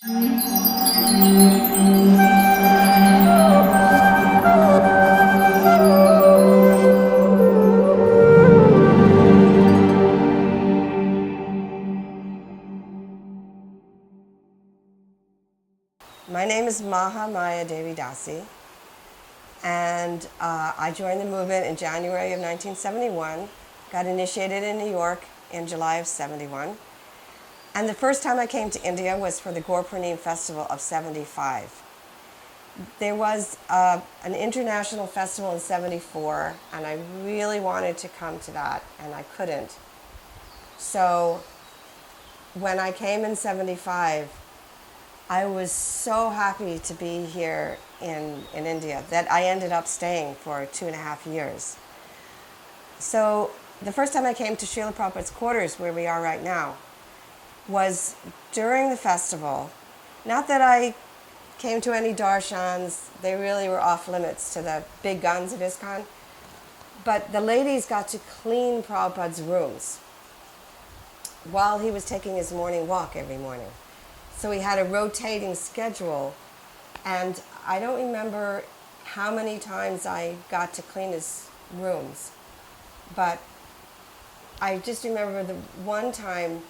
My name is Mahamaya Devi Dasi, and I joined the movement in January of 1971, got initiated in New York in July of 71, and the first time I came to India was for the Gurpurnim festival of 75. There was an international festival in 74, and I really wanted to come to that, and I couldn't. So when I came in 75, I was so happy to be here in India that I ended up staying for 2.5 years. So the first time I came to Srila Prabhupada's quarters, where we are right now, was during the festival. Not that I came to any darshans, they really were off limits to the big guns of ISKCON, but the ladies got to clean Prabhupada's rooms while he was taking his morning walk every morning. So we had a rotating schedule, and I don't remember how many times I got to clean his rooms, but I just remember the one time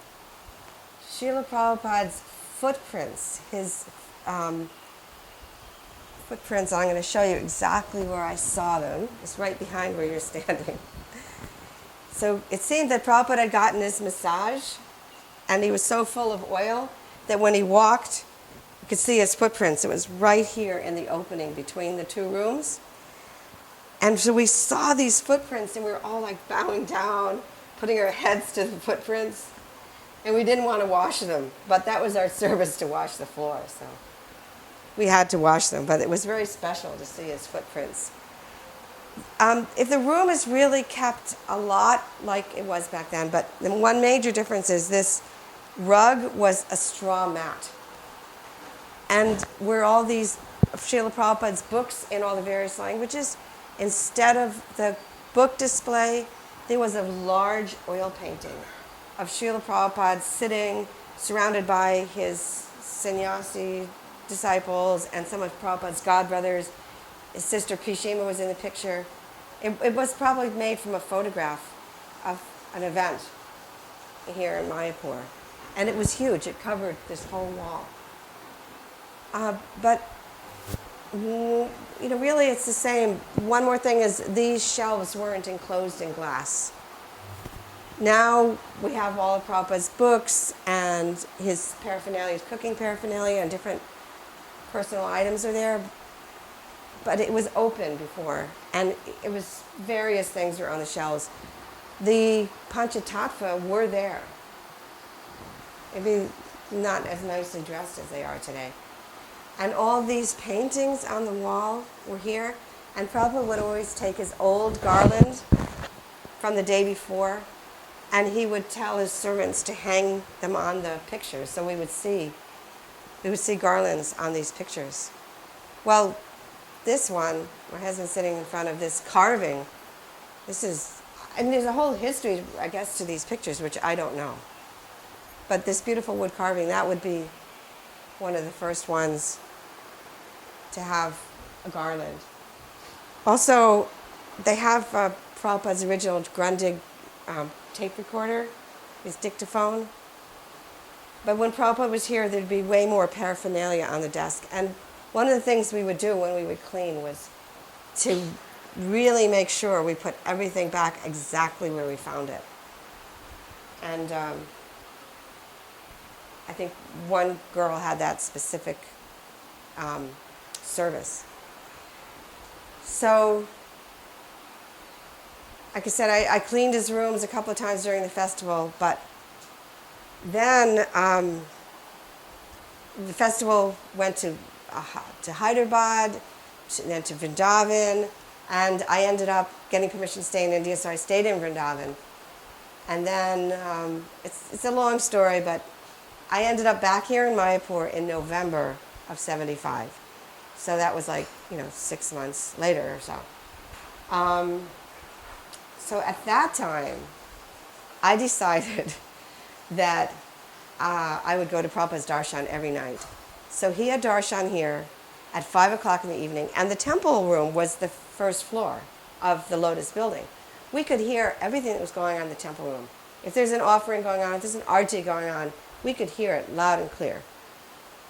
Srila Prabhupada's footprints, his footprints, I'm going to show you exactly where I saw them. It's right behind where you're standing. So it seemed that Prabhupada had gotten his massage, and he was so full of oil that when he walked, you could see his footprints. It was right here in the opening between the two rooms. And so we saw these footprints, and we were all like bowing down, putting our heads to the footprints. And we didn't want to wash them, but that was our service, to wash the floor. So we had to wash them, but it was very special to see his footprints. If the room is really kept a lot like it was back then, but the one major difference is this rug was a straw mat. And where all these of Srila Prabhupada's books in all the various languages, instead of the book display, there was a large oil painting of Srila Prabhupada sitting surrounded by his sannyasi disciples and some of Prabhupada's godbrothers. His sister Pishima was in the picture. It was probably made from a photograph of an event here in Mayapur. And it was huge. It covered this whole wall. But really it's the same. One more thing is these shelves weren't enclosed in glass. Now we have all of Prabhupada's books and his paraphernalia, his cooking paraphernalia, and different personal items are there. But it was open before, and it was various things were on the shelves. The Panchatattva were there. Maybe not as nicely dressed as they are today. And all these paintings on the wall were here. And Prabhupada would always take his old garland from the day before, and he would tell his servants to hang them on the pictures. So we would see garlands on these pictures. Well, this one, my husband's sitting in front of this carving. And there's a whole history, I guess, to these pictures, which I don't know. But this beautiful wood carving, that would be one of the first ones to have a garland. Also, they have Prabhupada's original Grundig tape recorder, his dictaphone. But when Prabhupada was here, there'd be way more paraphernalia on the desk. And one of the things we would do when we would clean was to really make sure we put everything back exactly where we found it. And I think one girl had that specific service. So, like I said, I cleaned his rooms a couple of times during the festival, but then the festival went to Hyderabad, then to Vrindavan, and I ended up getting permission to stay in India, so I stayed in Vrindavan. And then, it's a long story, but I ended up back here in Mayapur in November of 75. So that was 6 months later or so. So at that time, I decided that I would go to Prabhupada's darshan every night. So he had darshan here at 5 o'clock in the evening, and the temple room was the first floor of the Lotus building. We could hear everything that was going on in the temple room. If there's an offering going on, if there's an arti going on, we could hear it loud and clear.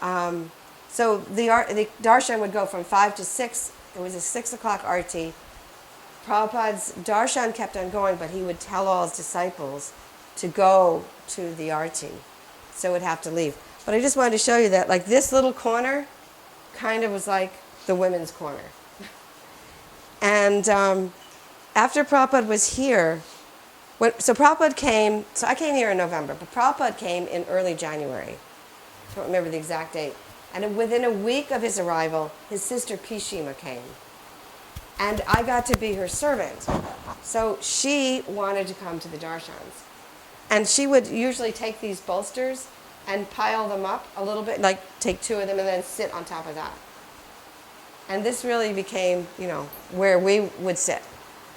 So the darshan would go from 5 to 6. It was a 6 o'clock arti. Prabhupada's darshan kept on going, but he would tell all his disciples to go to the arti. So would have to leave. But I just wanted to show you that, like, this little corner kind of was like the women's corner. And after Prabhupada was here, so Prabhupada came, so I came here in November, but Prabhupada came in early January. I don't remember the exact date. And within a week of his arrival, his sister Pishima came. And I got to be her servant. So she wanted to come to the darshans. And she would usually take these bolsters and pile them up a little bit, like take 2 of them and then sit on top of that. And this really became, where we would sit.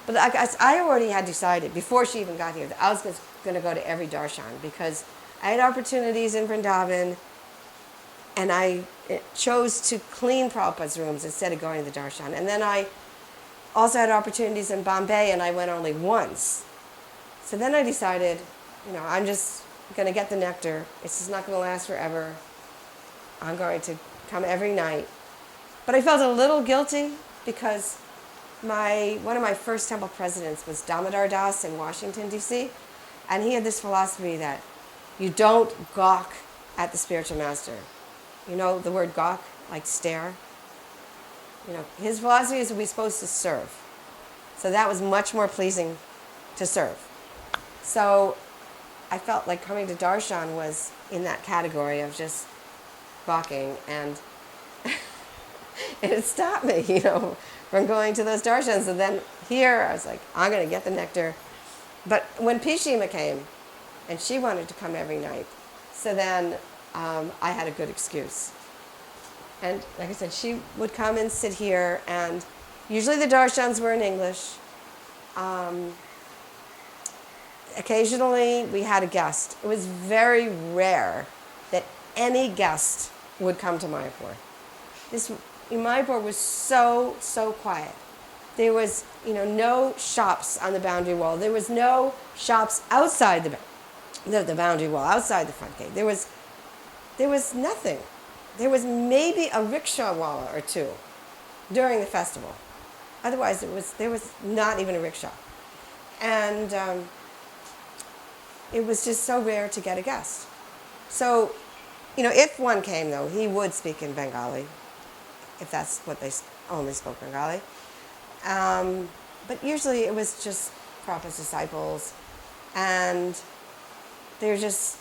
But I already had decided, before she even got here, that I was going to go to every darshan, because I had opportunities in Vrindavan, and I chose to clean Prabhupada's rooms instead of going to the darshan. And then I also had opportunities in Bombay, and I went only once. So then I decided, I'm just going to get the nectar. It's just not going to last forever. I'm going to come every night. But I felt a little guilty because one of my first temple presidents was Damodar Das in Washington, D.C., and he had this philosophy that you don't gawk at the spiritual master. You know the word gawk, like stare? His philosophy is we're supposed to serve. So that was much more pleasing to serve. So I felt like coming to darshan was in that category of just gawking, and it stopped me, from going to those darshans. And then here, I was like, I'm going to get the nectar. But when Pishima came, and she wanted to come every night, so then I had a good excuse. And like I said, she would come and sit here, and usually the darshans were in English. Occasionally, we had a guest. It was very rare that any guest would come to Mayapur. Mayapur was so, so quiet. There was, no shops on the boundary wall. There was no shops outside the boundary wall, outside the front gate. There was nothing. There was maybe a rickshaw walla or two during the festival. Otherwise, there was not even a rickshaw. And it was just so rare to get a guest. So, if one came, though, he would speak in Bengali, if that's what they only spoke Bengali. But usually it was just Prabhupada's disciples, and they're just,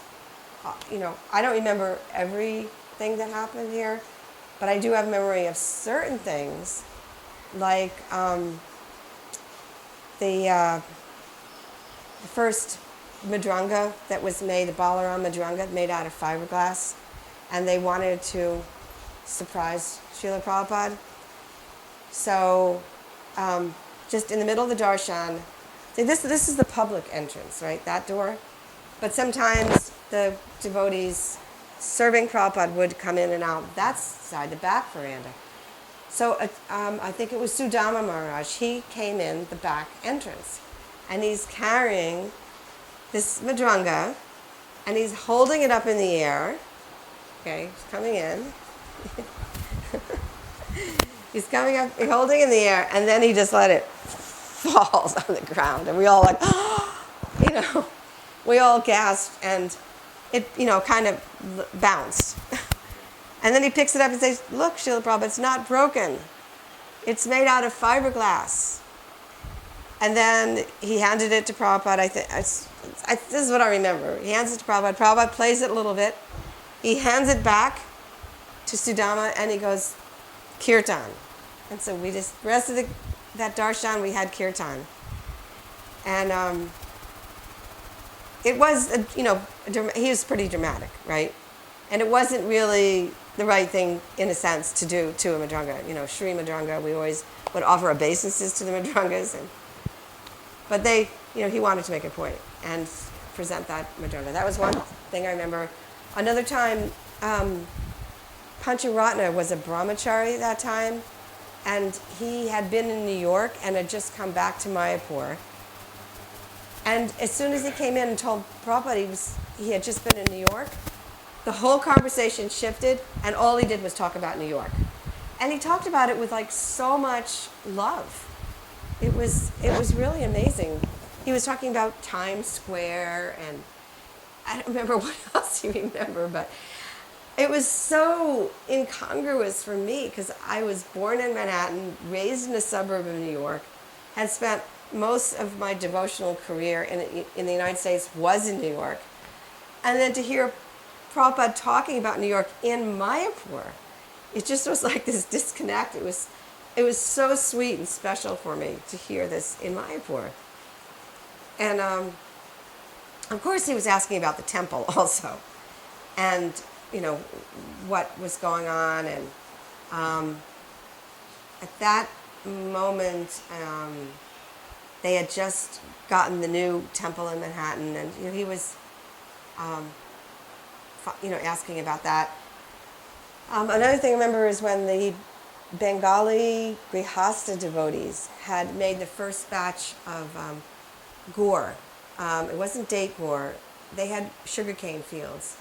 I don't remember everything that happened here, but I do have memory of certain things, like the first madranga that was made, the Balaram madranga, made out of fiberglass, and they wanted to surprise Srila Prabhupada. So just in the middle of the darshan, this is the public entrance, right, that door. But sometimes the devotees serving Prabhupada would come in and out that side, the back veranda. So I think it was Sudama Maharaj. He came in the back entrance, and he's carrying this madranga, and he's holding it up in the air. Okay, he's coming in. He's coming up, he's holding it in the air, and then he just let it fall on the ground, and we all like, we all gasped, and it, kind of bounced. And then he picks it up and says, "Look, Srila Prabhupada, it's not broken. It's made out of fiberglass." And then he handed it to Prabhupada. This is what I remember. He hands it to Prabhupada. Prabhupada plays it a little bit. He hands it back to Sudama, and he goes, "Kirtan." And so we just, the rest of that darshan, we had kirtan. And it was, he was pretty dramatic, right? And it wasn't really the right thing, in a sense, to do to a madranga. Shri madranga, we always would offer obeisances to the madrangas. But he wanted to make a point and present that madranga. That was one thing I remember. Another time, Pancharatna was a brahmachari that time, and he had been in New York and had just come back to Mayapur. And as soon as he came in and told Prabhupada he had just been in New York, the whole conversation shifted, and all he did was talk about New York. And he talked about it with like so much love. It was really amazing. He was talking about Times Square, and I don't remember what else you remember, but it was so incongruous for me because I was born in Manhattan, raised in a suburb of New York, had spent most of my devotional career in the United States was in New York. And then to hear Prabhupada talking about New York in Mayapur, it just was like this disconnect. It was so sweet and special for me to hear this in Mayapur. And of course he was asking about the temple also, and what was going on. And at that moment, they had just gotten the new temple in Manhattan, and he was asking about that. Another thing I remember is when the Bengali Grihastha devotees had made the first batch of gur. It wasn't date gur. They had sugarcane fields,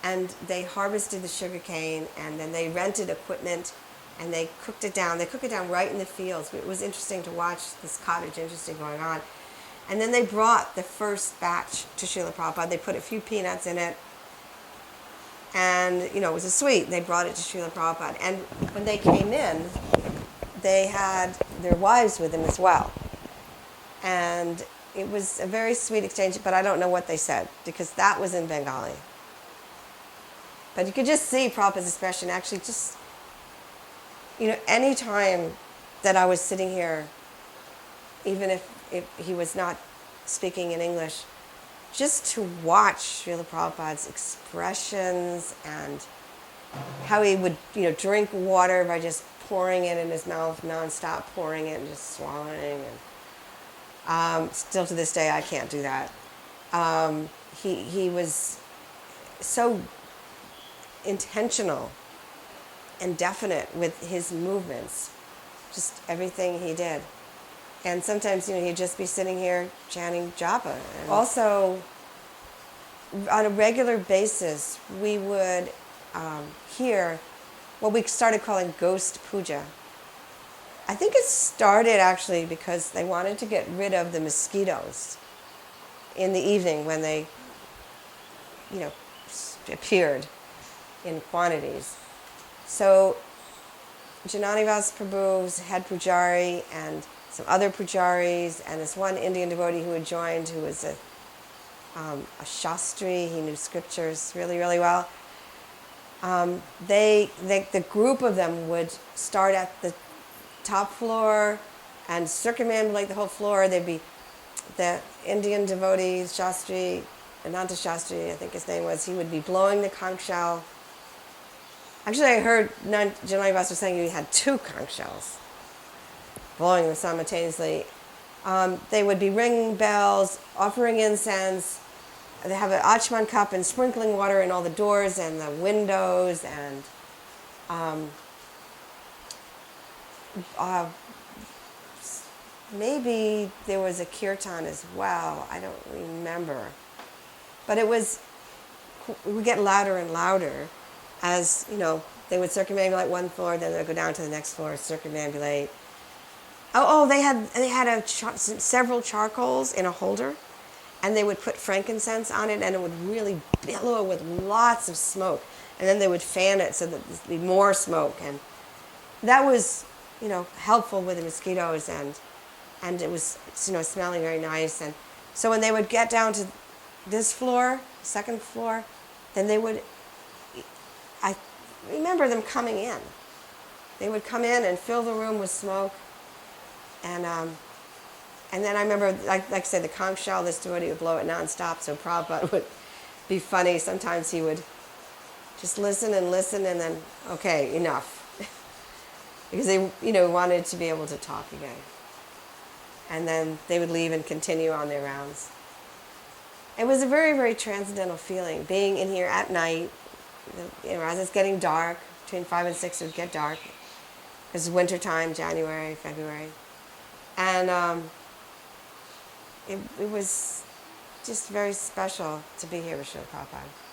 and they harvested the sugarcane, and then they rented equipment, and they cooked it down. They cooked it down right in the fields. It was interesting to watch this cottage, interesting going on. And then they brought the first batch to Srila Prabhupada. They put a few peanuts in it, and it was a sweet. They brought it to Srila Prabhupada. And when they came in, they had their wives with them as well. And it was a very sweet exchange, but I don't know what they said, because that was in Bengali. But you could just see Prabhupada's expression. Actually, just, any time that I was sitting here, even if he was not speaking in English, just to watch Srila Prabhupada's expressions and how he would, drink water by just pouring it in his mouth nonstop, pouring it and just swallowing. And still to this day, I can't do that. He was so intentional and definite with his movements, just everything he did. And sometimes, he'd just be sitting here chanting japa. And also, on a regular basis, we would hear what we started calling ghost puja. I think it started actually because they wanted to get rid of the mosquitoes in the evening when they, appeared in quantities. So Jananivas Prabhu's head pujari and some other pujaris, and this one Indian devotee who had joined, who was a Shastri, he knew scriptures really, really well. The group of them would start at the top floor and circumambulate the whole floor. They'd be the Indian devotee, Shastri, Ananta Shastri, I think his name was, he would be blowing the conch shell. Actually, I heard Jananivas was saying he had 2 conch shells, blowing them simultaneously. They would be ringing bells, offering incense. They have an Achman cup and sprinkling water in all the doors and the windows, and maybe there was a kirtan as well. I don't remember. But it would get louder and louder as, they would circumambulate one floor, then they'd go down to the next floor, circumambulate. They had several charcoals in a holder, and they would put frankincense on it, and it would really billow with lots of smoke. And then they would fan it so that there'd be more smoke. And that was, helpful with the mosquitoes, and it was, smelling very nice. And so when they would get down to this floor, second floor, then they would, I remember them coming in. They would come in and fill the room with smoke. And then I remember, like I said, the conch shell, this devotee would blow it nonstop, so Prabhupada would be funny. Sometimes he would just listen, and then, okay, enough. Because they, wanted to be able to talk again. And then they would leave and continue on their rounds. it was a very, very transcendental feeling, being in here at night, as it's getting dark, between 5 and 6 it would get dark. It was winter time, January, February. And it was just very special to be here with Srila Prabhupada.